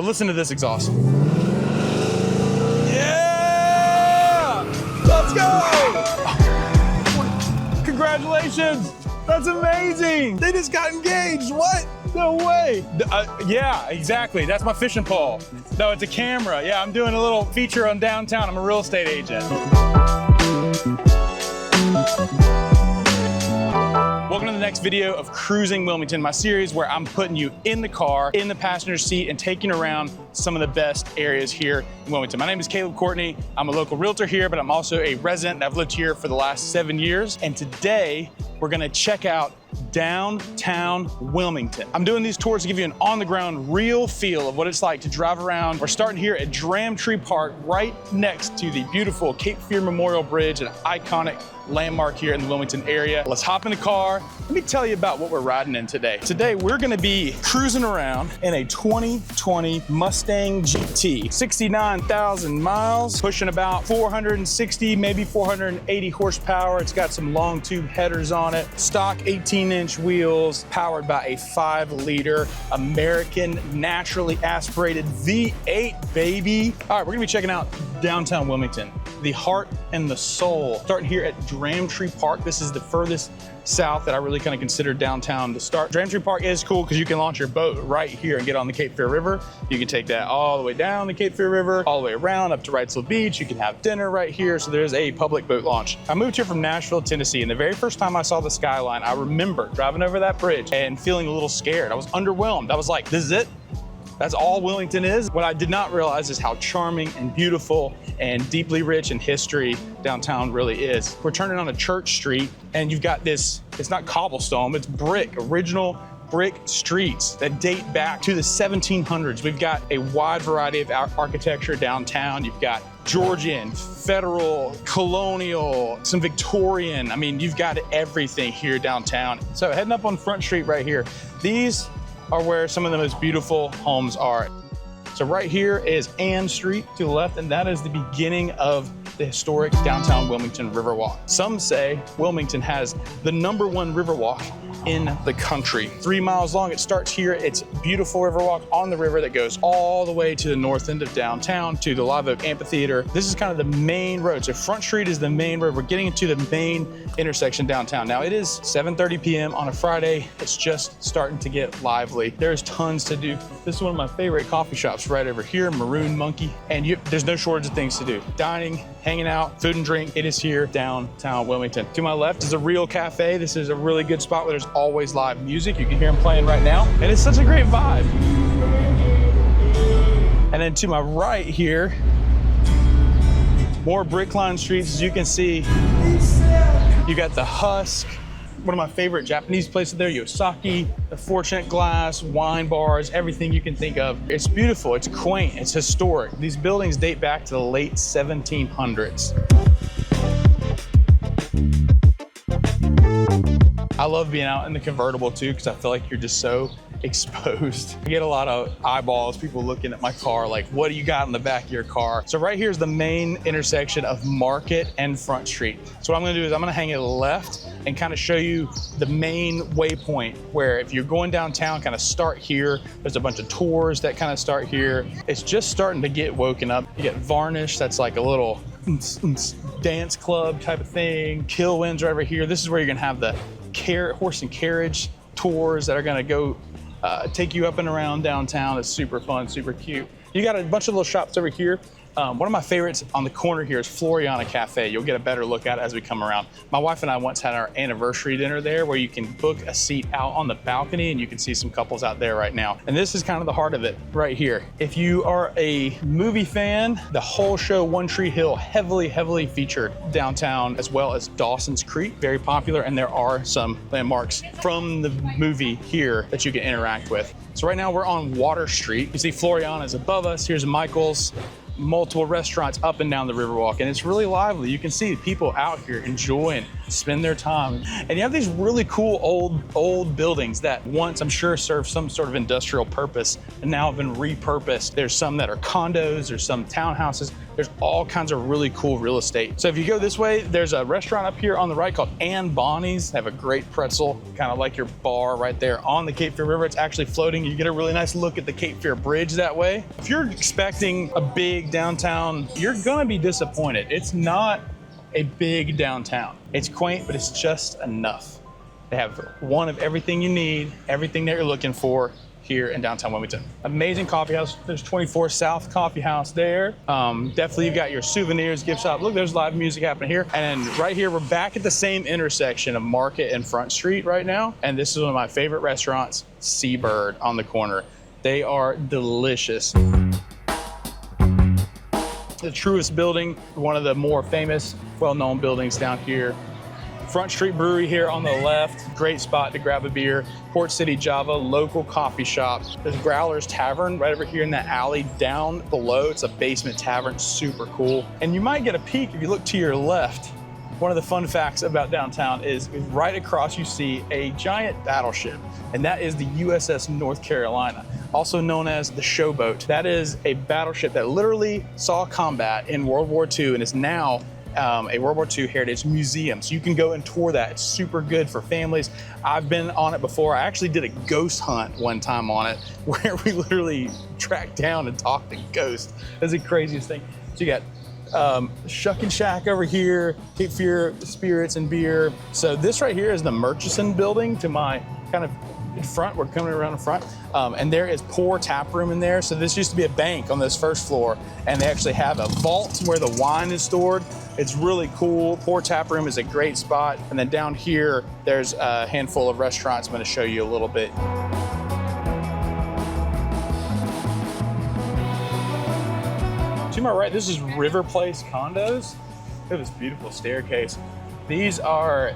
But listen to this exhaust. Yeah! Let's go! Congratulations! That's amazing! They just got engaged, what? No way. Yeah, exactly. That's my fishing pole. No, it's a camera. Yeah, I'm doing a little feature on downtown. I'm a real estate agent. Welcome to the next video of Cruising Wilmington, my series where I'm putting you in the car, in the passenger seat, and taking you around some of the best areas here in Wilmington. My name is Caleb Courtney. I'm a local realtor here, but I'm also a resident. I've lived here for the last 7 years. And today, we're gonna check out downtown Wilmington. I'm doing these tours to give you an on-the-ground real feel of what it's like to drive around. We're starting here at Dram Park, right next to the beautiful Cape Fear Memorial Bridge, an iconic landmark here in the Wilmington area. Let's hop in the car. Let me tell you about what we're riding in today. Today, we're gonna be cruising around in a 2020 Mustang GT. 69,000 miles, pushing about 460, maybe 480 horsepower. It's got some long tube headers on it, stock 18-inch wheels, powered by a 5-liter American naturally aspirated V8, baby. All right, we're gonna be checking out downtown Wilmington, the heart and the soul. Starting here at Dram Park. This is the furthest south that I really kind of consider downtown to start. Dram Park is cool because you can launch your boat right here and get on the Cape Fear River. You can take that all the way down the Cape Fear River, all the way around up to Wrightsville Beach. You can have dinner right here. So there's a public boat launch. I moved here from Nashville, Tennessee, and the very first time I saw the skyline, I remember driving over that bridge and feeling a little scared. I was underwhelmed. I was like, this is it? That's all Wilmington is? What I did not realize is how charming and beautiful and deeply rich in history downtown really is. We're turning on a Church Street, and you've got this, it's not cobblestone, it's brick, original brick streets that date back to the 1700s. We've got a wide variety of architecture downtown. You've got Georgian, Federal, Colonial, some Victorian. I mean, you've got everything here downtown. So heading up on Front Street right here, these are where some of the most beautiful homes are. So right here is Ann Street to the left, and that is the beginning of the historic downtown Wilmington Riverwalk. Some say Wilmington has the #1 Riverwalk in the country. 3 miles long, it starts here. It's beautiful Riverwalk on the river that goes all the way to the north end of downtown to the Live Oak Amphitheater. This is kind of the main road. So Front Street is the main road. We're getting into the main intersection downtown. Now it is 7:30 p.m. on a Friday. It's just starting to get lively. There's tons to do. This is one of my favorite coffee shops right over here, Maroon Monkey. And there's no shortage of things to do. Dining, hanging out, food and drink. It is here downtown Wilmington. To my left is a Real Cafe. This is a really good spot where there's always live music. You can hear them playing right now. And it's such a great vibe. And then to my right here, more brick-lined streets. As you can see, you got the Husk, one of my favorite Japanese places there, Yosaki, the Fortunate Glass, wine bars, everything you can think of. It's beautiful, it's quaint, it's historic. These buildings date back to the late 1700s. I love being out in the convertible too, because I feel like you're just so exposed. I get a lot of eyeballs, people looking at my car like, what do you got in the back of your car? So right here is the main intersection of Market and Front Street. So what I'm gonna do is I'm gonna hang it left and kind of show you the main waypoint where if you're going downtown, kind of start here. There's a bunch of tours that kind of start here. It's just starting to get woken up. You get Varnish, that's like a little dance club type of thing. Killwinds right over here. This is where you're gonna have the horse and carriage tours that are gonna go take you up and around downtown. It's super fun, super cute. You got a bunch of little shops over here. One of my favorites on the corner here is Floriana Cafe. You'll get a better look at it as we come around. My wife and I once had our anniversary dinner there where you can book a seat out on the balcony and you can see some couples out there right now. And this is kind of the heart of it right here. If you are a movie fan, the whole show One Tree Hill heavily featured downtown, as well as Dawson's Creek, very popular. And there are some landmarks from the movie here that you can interact with. So right now we're on Water Street. You see Floriana is above us. Here's Michael's. Multiple restaurants up and down the Riverwalk, and it's really lively. You can see people out here enjoying spend their time. And you have these really cool old buildings that once, I'm sure, served some sort of industrial purpose and now have been repurposed. There's some that are condos, there's some townhouses. There's all kinds of really cool real estate. So if you go this way, there's a restaurant up here on the right called Anny Bonny's. They have a great pretzel, kind of like your bar right there on the Cape Fear River. It's actually floating. You get a really nice look at the Cape Fear Bridge that way. If you're expecting a big downtown, you're gonna be disappointed. It's not a big downtown. It's quaint, but it's just enough. They have one of everything you need, everything that you're looking for here in downtown Wilmington. Amazing coffee house. There's 24 South Coffee House there. Definitely you've got your souvenirs, gift shop. Look, there's live music happening here. And right here, we're back at the same intersection of Market and Front Street right now. And this is one of my favorite restaurants, Seabird on the corner. They are delicious. The Truist building, one of the more famous, well-known buildings down here. Front Street Brewery here on the left, great spot to grab a beer. Port City Java, local coffee shop. There's Growler's Tavern right over here in that alley down below. It's a basement tavern, super cool. And you might get a peek if you look to your left. One of the fun facts about downtown is right across you see a giant battleship, and that is the USS North Carolina, also known as the Showboat. That is a battleship that literally saw combat in World War II and is now a World War II heritage museum. So you can go and tour that. It's super good for families. I've been on it before. I actually did a ghost hunt one time on it where we literally tracked down and talked to ghosts. That's the craziest thing. So you got Shuck and Shack over here, Cape Fear Spirits and Beer. So this right here is the Murchison building to my kind of in front. We're coming around in front. And there is Pour Tap Room in there. So this used to be a bank on this first floor, and they actually have a vault where the wine is stored. It's really cool. Pour Tap Room is a great spot. And then down here, there's a handful of restaurants. I'm gonna show you a little bit. To my right, this is Place Condos. Look at this beautiful staircase. These are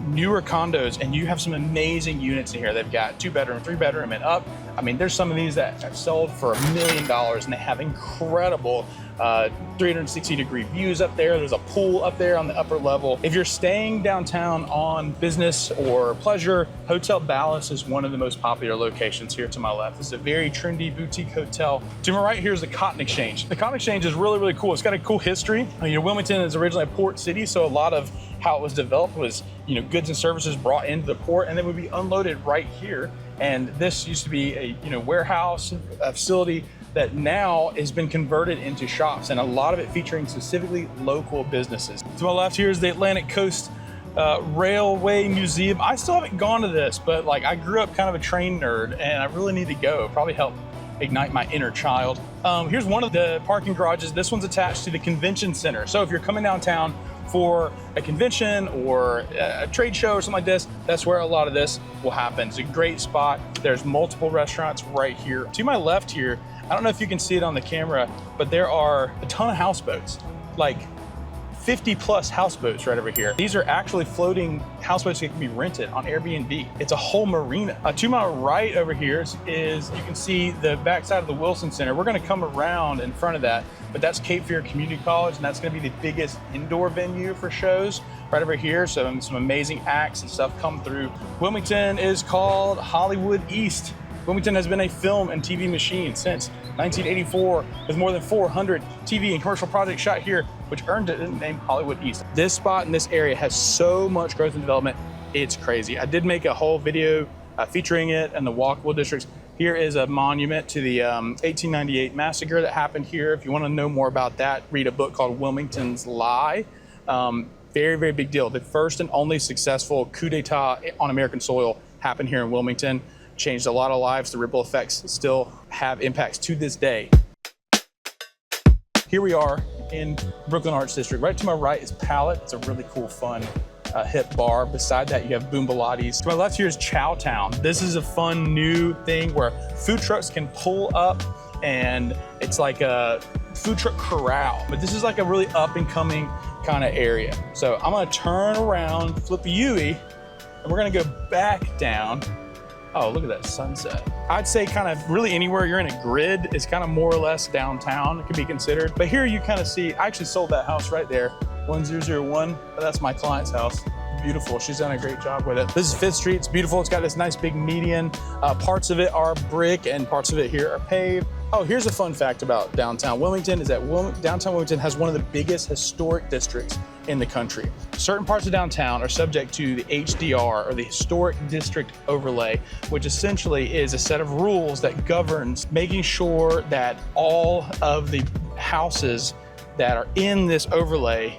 newer condos, and you have some amazing units in here. They've got 2-bedroom, 3-bedroom, and up. I mean, there's some of these that have sold for $1 million, and they have incredible 360-degree views up there. There's a pool up there on the upper level. If you're staying downtown on business or pleasure, Hotel Ballast is one of the most popular locations here to my left. It's a very trendy boutique hotel. To my right here is the Cotton Exchange. The Cotton Exchange is really, really cool. It's got a cool history. You know, Wilmington is originally a port city, so a lot of how it was developed was, you know, goods and services brought into the port and then would be unloaded right here. And this used to be a, you know, warehouse, a facility that now has been converted into shops, and a lot of it featuring specifically local businesses. To my left here is the Atlantic Coast Railway Museum. I still haven't gone to this, but like I grew up kind of a train nerd and I really need to go. Probably help ignite my inner child. Here's one of the parking garages. This one's attached to the convention center. So if you're coming downtown for a convention or a trade show or something like this, that's where a lot of this will happen. It's a great spot. There's multiple restaurants right here. To my left here, I don't know if you can see it on the camera, but there are a ton of houseboats, like 50 plus houseboats right over here. These are actually floating houseboats that can be rented on Airbnb. It's a whole marina. To my right over here is, you can see the backside of the Wilson Center. We're gonna come around in front of that, but that's Cape Fear Community College, and that's gonna be the biggest indoor venue for shows right over here. So some amazing acts and stuff come through. Wilmington is called Hollywood East. Wilmington has been a film and TV machine since 1984, with more than 400 TV and commercial projects shot here, which earned it the name Hollywood East. This spot in this area has so much growth and development, it's crazy. I did make a whole video featuring it and the walkable districts. Here is a monument to the 1898 massacre that happened here. If you want to know more about that, read a book called Wilmington's Lie. Very, very big deal. The first and only successful coup d'etat on American soil happened here in Wilmington. Changed a lot of lives. The ripple effects still have impacts to this day. Here we are in Brooklyn Arts District. Right to my right is Palette. It's a really cool, fun, hip bar. Beside that, you have Boom Bilates. To my left here is Chowtown. This is a fun new thing where food trucks can pull up, and it's like a food truck corral. But this is like a really up and coming kind of area. So I'm gonna turn around, flip a U-ey, and we're gonna go back down. Oh, look at that sunset. I'd say kind of really anywhere you're in a grid is kind of more or less downtown. It could be considered. But here you kind of see, I actually sold that house right there, 1001. That's my client's house. beautiful. She's done a great job with it. This is 5th Street. It's beautiful. It's got this nice big median. Parts of it are brick and parts of it here are paved. Oh, here's a fun fact about downtown Wilmington is that downtown Wilmington has one of the biggest historic districts in the country. Certain parts of downtown are subject to the HDR, or the Historic District Overlay, which essentially is a set of rules that governs making sure that all of the houses that are in this overlay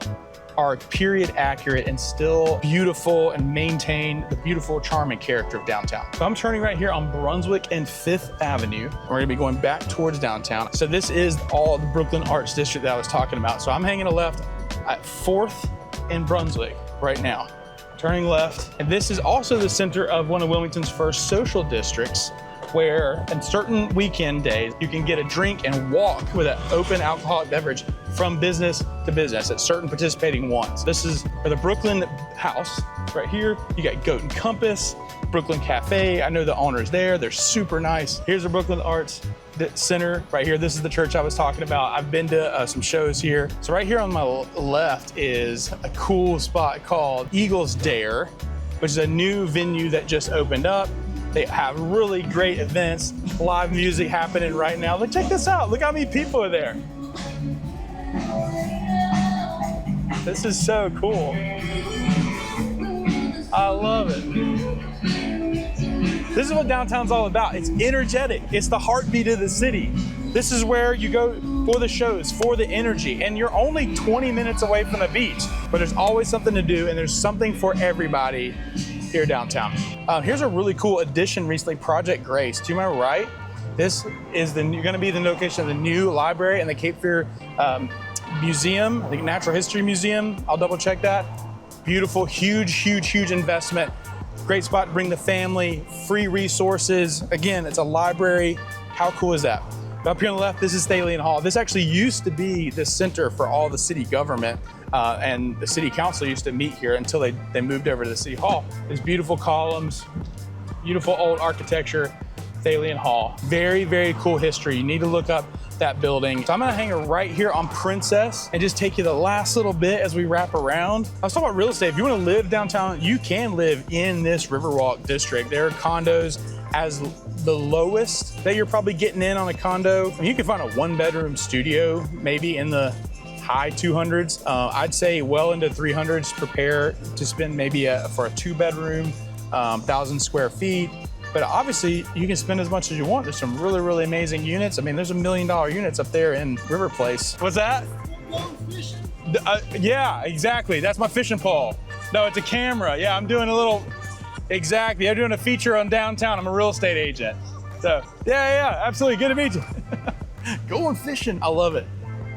are period accurate and still beautiful and maintain the beautiful, charming character of downtown. So I'm turning right here on Brunswick and 5th Avenue. We're gonna be going back towards downtown. So this is all the Brooklyn Arts District that I was talking about. So I'm hanging a left at 4th and Brunswick right now. Turning left. And this is also the center of one of Wilmington's first social districts, where on certain weekend days, you can get a drink and walk with an open alcoholic beverage from business to business at certain participating ones. This is the Brooklyn House right here. You got Goat and Compass, Brooklyn Cafe. I know the owners there. They're super nice. Here's the Brooklyn Arts Center right here. This is the church I was talking about. I've been to some shows here. So right here on my left is a cool spot called Eagles Dare, which is a new venue that just opened up. They have really great events, live music happening right now. Look, check this out. Look how many people are there. This is so cool. I love it. This is what downtown's all about. It's energetic. It's the heartbeat of the city. This is where you go for the shows, for the energy, and you're only 20 minutes away from the beach, but there's always something to do, and there's something for everybody here downtown. Here's a really cool addition recently, Project Grace. To my right, this is going to be the location of the new library and the Cape Fear Museum, the Natural History Museum. I'll double check that. Beautiful, huge investment. Great spot to bring the family, free resources. Again, it's a library. How cool is that? Up here on the left, this is Thalian Hall. This actually used to be the center for all the city government, and the city council used to meet here until they moved over to the city hall. There's beautiful columns, beautiful old architecture, Thalian Hall. Very cool history. You need to look up that building. So I'm gonna hang it right here on Princess and just take you the last little bit as we wrap around. I was talking about real estate. If you wanna live downtown, you can live in this Riverwalk district. There are condos as the lowest that you're probably getting in on a condo. I mean, you can find a 1-bedroom studio, maybe in the high 200s. I'd say well into 300s. Prepare to spend maybe for a 2-bedroom, 1,000 square feet. But obviously, you can spend as much as you want. There's some really amazing units. I mean, there's $1 million units up there in River Place. What's that? Yeah, exactly. That's my fishing pole. No, it's a camera. Yeah, I'm doing a little. Exactly. I'm doing a feature on downtown. I'm a real estate agent. So, yeah, absolutely. Good to meet you. Going fishing. I love it.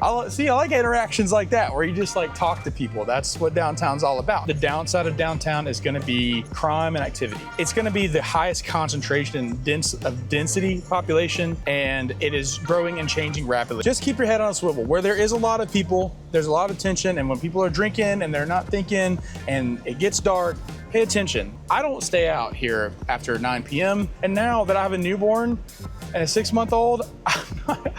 I like interactions like that where you just like talk to people. That's what downtown's all about. The downside of downtown is going to be crime and activity. It's going to be the highest concentration of density population, and it is growing and changing rapidly. Just keep your head on a swivel. Where there is a lot of people, there's a lot of tension, and when people are drinking and they're not thinking and it gets dark, pay attention. I don't stay out here after 9 p.m. And now that I have a newborn and a 6-month-old,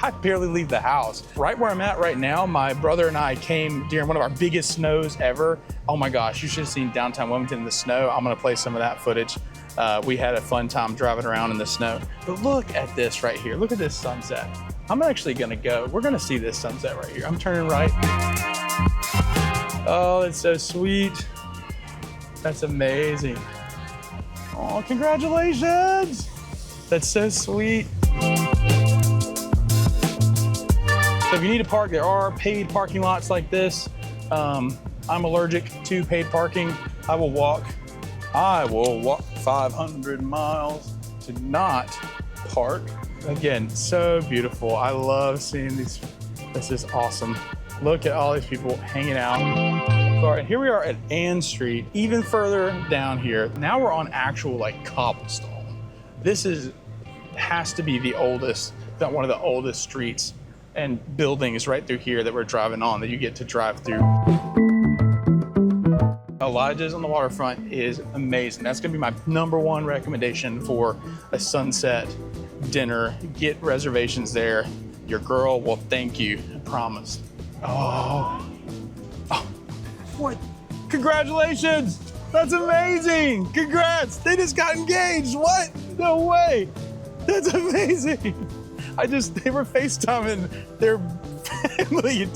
I barely leave the house. Right where I'm at right now, my brother and I came during one of our biggest snows ever. Oh my gosh, you should have seen downtown Wilmington in the snow. I'm gonna play some of that footage. We had a fun time driving around in the snow. But look at this right here. Look at this sunset. I'm actually gonna go. We're gonna see this sunset right here. I'm turning right. Oh, it's so sweet. That's amazing. Oh, congratulations. That's so sweet. So if you need to park, there are paid parking lots like this. I'm allergic to paid parking. I will walk 500 miles to not park. Again, so beautiful. I love seeing these. This is awesome. Look at all these people hanging out. All right, here we are at Ann Street, even further down here. Now we're on actual like cobblestone. This has to be the oldest, one of the oldest streets and buildings right through here that we're driving on that you get to drive through. Elijah's on the waterfront is amazing. That's gonna be my #1 recommendation for a sunset dinner. Get reservations there. Your girl will thank you, I promise. Oh, what? Congratulations. That's amazing. Congrats. They just got engaged. What? No way. That's amazing. They were FaceTiming their family.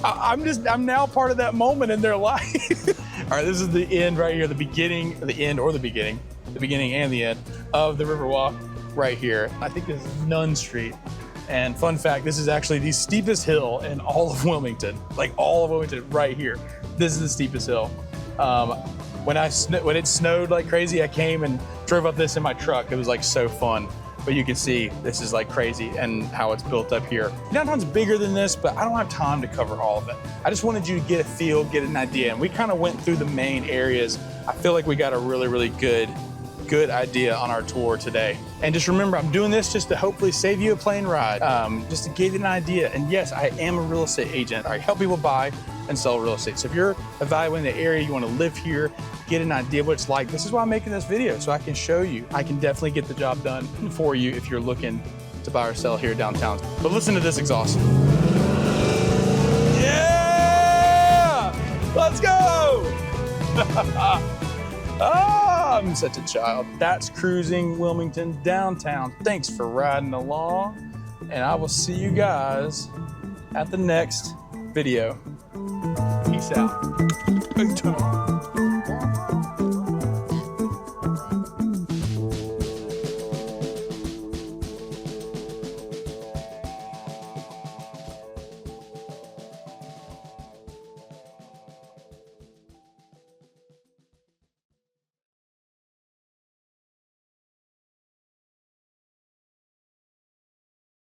I'm now part of that moment in their life. All right, this is the end right here, the beginning and the end of the Riverwalk right here. I think this is Nunn Street. And fun fact, this is actually the steepest hill in all of Wilmington, like all of Wilmington right here. This is the steepest hill. When it snowed like crazy, I came and drove up this in my truck. It was like so fun. But you can see this is like crazy and how it's built up here. Downtown's bigger than this, but I don't have time to cover all of it. I just wanted you to get a feel, get an idea. And we kind of went through the main areas. I feel like we got a really, really good idea on our tour today. And just remember, I'm doing this just to hopefully save you a plane ride, just to give you an idea. And yes, I am a real estate agent. I help people buy and sell real estate. So if you're evaluating the area, you want to live here, get an idea of what it's like, this is why I'm making this video, so I can show you. I can definitely get the job done for you if you're looking to buy or sell here downtown. But listen to this exhaust. Yeah! Let's go! Oh, I'm such a child. That's Cruising Wilmington downtown. Thanks for riding along, and I will see you guys at the next video. Peace out.